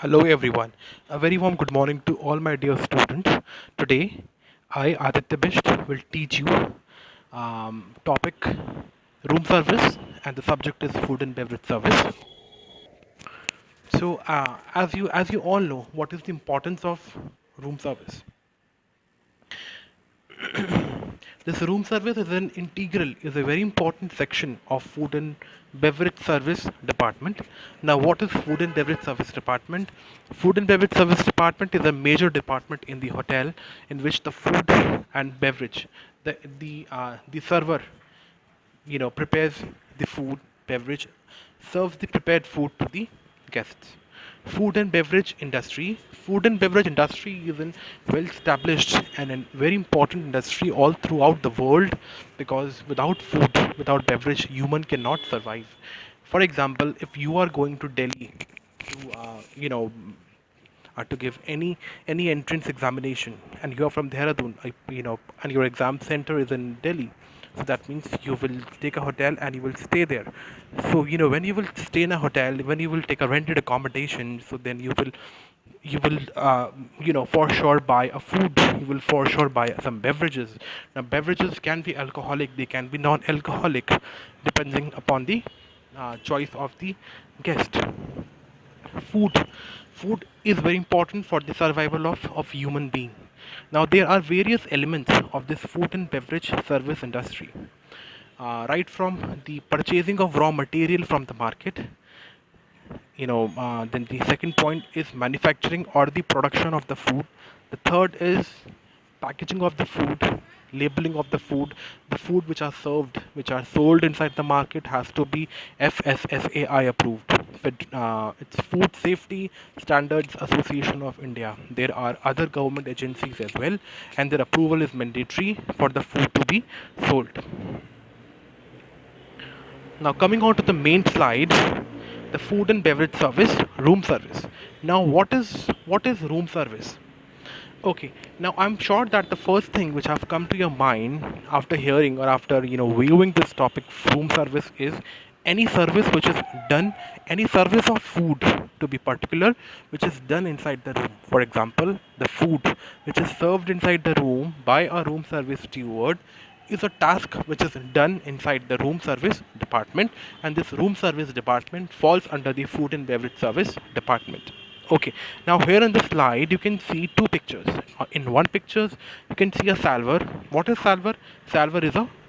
Hello everyone. A very warm good morning to all my dear students. Today, I Aditya Bisht will teach you topic room service and the subject is food and beverage service. So, as you all know, what is the importance of room service? This room service is a very important section of food and beverage service department. Now, what is food and beverage service department? Food and beverage service department is a major department in the hotel in which the food and beverage, the server, prepares the food, beverage, serves the prepared food to the guests. Food and beverage industry is a well established and a very important industry all throughout the world, because without food, without beverage, human cannot survive. For example, if you are going to Delhi to to give any entrance examination, and you are from Dehradun, and your exam center is in Delhi, so that means you will take a hotel and you will stay there. So when you will stay in a hotel, when you will take a rented accommodation, so then you will for sure buy a food, you will for sure buy some beverages. Now beverages can be alcoholic, they can be non-alcoholic, depending upon the choice of the guest. Food food is very important for the survival of human being. Now there are various elements of this food and beverage service industry, right from the purchasing of raw material from the market. Then the second point is manufacturing or the production of the food. The third is packaging of the food, labeling of the food which are served, which are sold inside the market, has to be FSSAI approved. It's Food Safety Standards Association of India. There are other government agencies as well, and their approval is mandatory for the food to be sold. Now coming on to the main slide, the food and beverage service, room service. Now what is room service? Okay, now I'm sure that the first thing which have come to your mind after hearing or after viewing this topic, room service, is any service which is done, any service of food to be particular, which is done inside the room. For example, the food which is served inside the room by a room service steward is a task which is done inside the room service department, and this room service department falls under the food and beverage service department. Okay, now here in the slide you can see two pictures. In one pictures you can see a salver. What is salver? Salver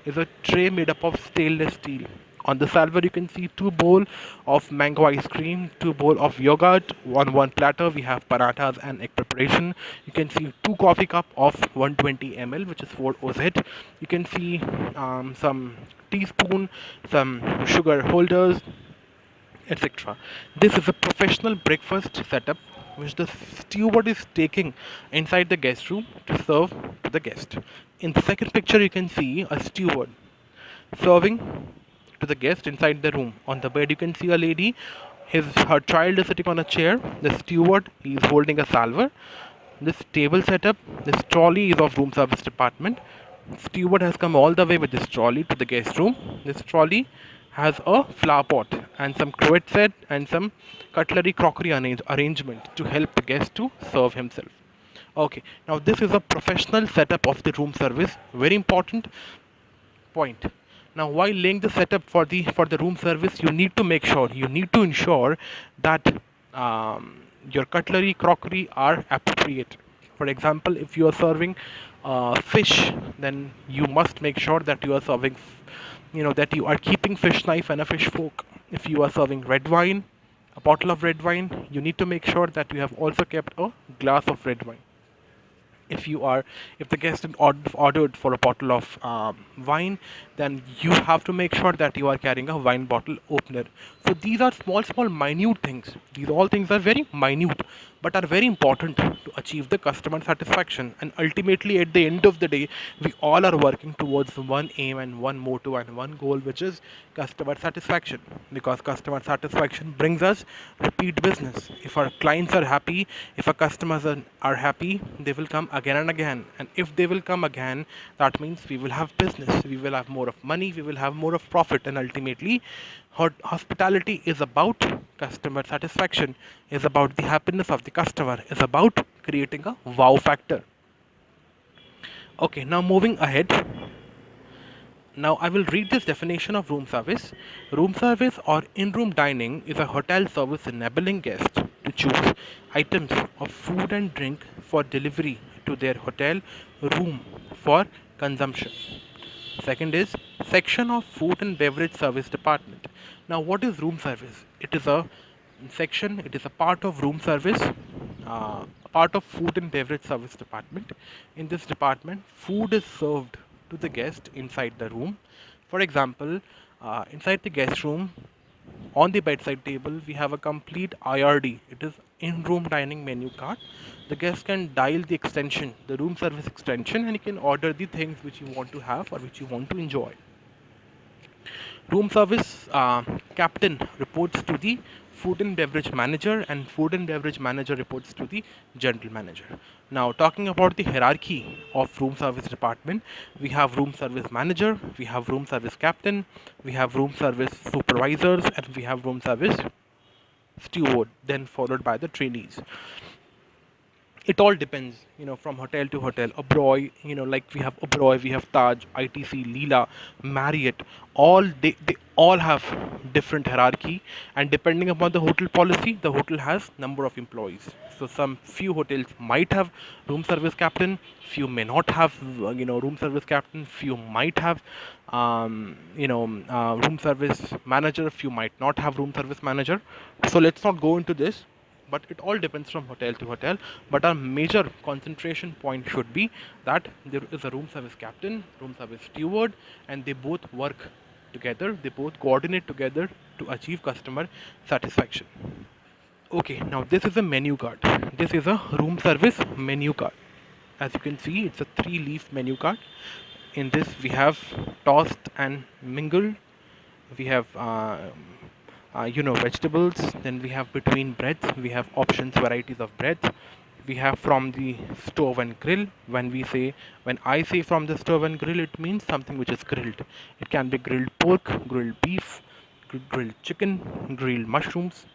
is a tray made up of stainless steel. On the salver you can see two bowl of mango ice cream, two bowl of yogurt. On one platter we have parathas and egg preparation. You can see two coffee cup of 120 ml, which is 4 OZ. You can see some teaspoon, some sugar holders, etc. This is a professional breakfast setup which the steward is taking inside the guest room to serve to the guest. In the second picture, you can see a steward serving to the guest inside the room. On the bed, you can see a lady. Her child is sitting on a chair. The steward is holding a salver. This table setup, this trolley is of room service department. Steward has come all the way with this trolley to the guest room. This trolley has a flower pot and some cruet set and some cutlery crockery arrangement to help the guest to serve himself. Okay, now this is a professional setup of the room service. Very important point. Now while laying the setup for the room service, you need to ensure that your cutlery crockery are appropriate. For example, if you are serving fish, then you must make sure that you are serving that you are keeping fish knife and a fish fork. If you are serving red wine, a bottle of red wine, you need to make sure that you have also kept a glass of red wine. If the guest had ordered for a bottle of wine, then you have to make sure that you are carrying a wine bottle opener. So these are small minute things. These all things are very minute but are very important to achieve the customer satisfaction, and ultimately at the end of the day we all are working towards one aim and one motto and one goal, which is customer satisfaction, because customer satisfaction brings us repeat business. If our clients are happy, if our customers are happy, they will come again and again, and if they will come again, that means we will have business, we will have more of money, we will have more of profit, and ultimately hospitality is about customer satisfaction is about the happiness of the customer, is about creating a wow factor. Okay, now moving ahead. Now I will read this definition of room service. Room service or in-room dining is a hotel service enabling guests to choose items of food and drink for delivery to their hotel room for consumption. Second is section of food and beverage service department. Now what is room service? It is a section, it is a part of room service, a part of food and beverage service department. In this department, food is served to the guest inside the room. For example, inside the guest room, on the bedside table, we have a complete IRD. It is in-room dining menu card. The guest can dial the extension, the room service extension, and he can order the things which you want to have or which you want to enjoy. Room service captain reports to the food and beverage manager, and food and beverage manager reports to the general manager. Now, talking about the hierarchy of room service department, we have room service manager, we have room service captain, we have room service supervisors, and we have room service steward, then followed by the trainees. It all depends, from hotel to hotel. Oberoi, like we have Oberoi, we have Taj, ITC, Leela, Marriott. They all have different hierarchy, and depending upon the hotel policy, the hotel has number of employees. So some few hotels might have room service captain, few may not have, room service captain. Few might have, room service manager. Few might not have room service manager. So let's not go into this, but it all depends from hotel to hotel. But our major concentration point should be that there is a room service captain, room service steward, and they both work together, they both coordinate together to achieve customer satisfaction. Okay, now this is a menu card. This is a room service menu card. As you can see, it's a 3-leaf menu card. In this we have tossed and mingled, we have vegetables, then we have between breads, we have options, varieties of breads, we have from the stove and grill. When I say from the stove and grill, it means something which is grilled. It can be grilled pork, grilled beef, grilled chicken, grilled mushrooms.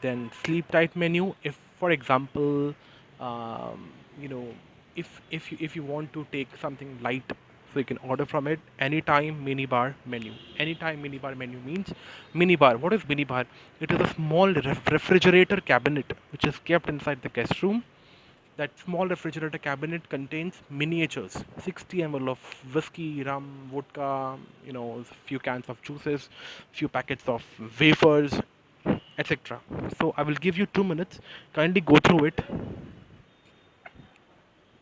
Then sleep tight menu, if for example, um, you know if you want to take something light, so you can order from it. Anytime minibar menu. Anytime minibar menu means minibar. What is minibar? It is a small refrigerator cabinet which is kept inside the guest room. That small refrigerator cabinet contains miniatures, 60 ml of whiskey, rum, vodka, few cans of juices, few packets of wafers, etc. So I will give you 2 minutes. Kindly go through it,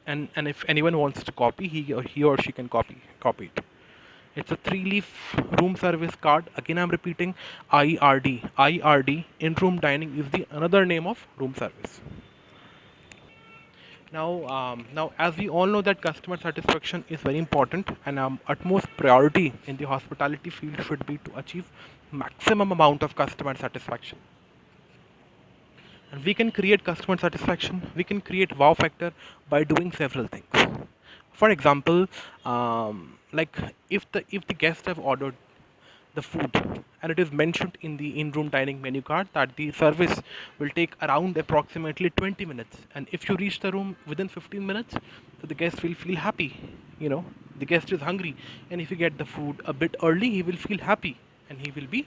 and if anyone wants to copy, he or she can copy it. It's a 3-leaf room service card. Again, I'm repeating, IRD. IRD, in-room dining, is the another name of room service. Now, as we all know that customer satisfaction is very important, and utmost priority in the hospitality field should be to achieve maximum amount of customer satisfaction. And we can create customer satisfaction, we can create wow factor by doing several things. For example, like if the guests have ordered the food, and it is mentioned in the in-room dining menu card that the service will take around approximately 20 minutes, and if you reach the room within 15 minutes, so the guest will feel happy. The guest is hungry, and if you get the food a bit early, he will feel happy, and he will be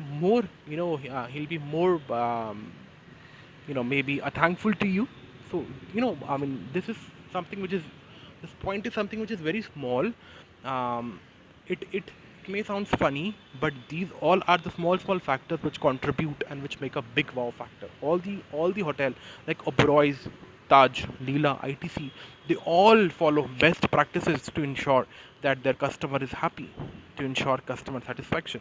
more, he'll be more, maybe thankful to you. So, I mean, something which is this point is something which is very small. It may sound funny, but these all are the small factors which contribute and which make a big wow factor. All the hotel, like Oberoi's, Taj, Leela, ITC, they all follow best practices to ensure that their customer is happy, to ensure customer satisfaction.